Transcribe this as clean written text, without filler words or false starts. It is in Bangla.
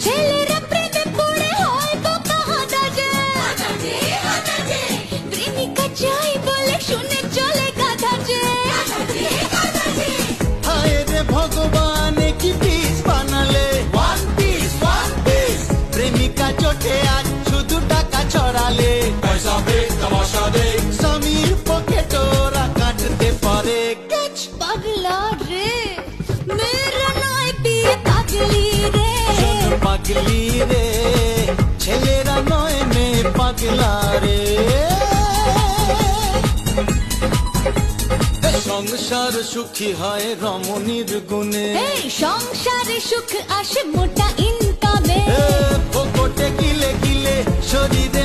ছেলেরা প্রেমে পড়ে হয় বোকা হাঁটা যে প্রেমিকা চাই বলে শুনে চলে গাধা যে হায় রে ভগবান কি পিস বানালে ওয়ান পিস প্রেমিকা জোটে আজ শুধু টাকা ছড়ালে पैसा देख तमाशा देख স্বামীর পকেট ওরা কাটতে পারে পাগলা রে মেরা নয় বিয়ে পাগলি রে শোন পাগলি রে ছেলেরা নয় মেয়ে পাগলা রে সংসার সুখী হয় রমণীর গুণে এই সংসারে সুখ আসে মোটা ইনকামে ফোকটে গিলে গিলে শরীরে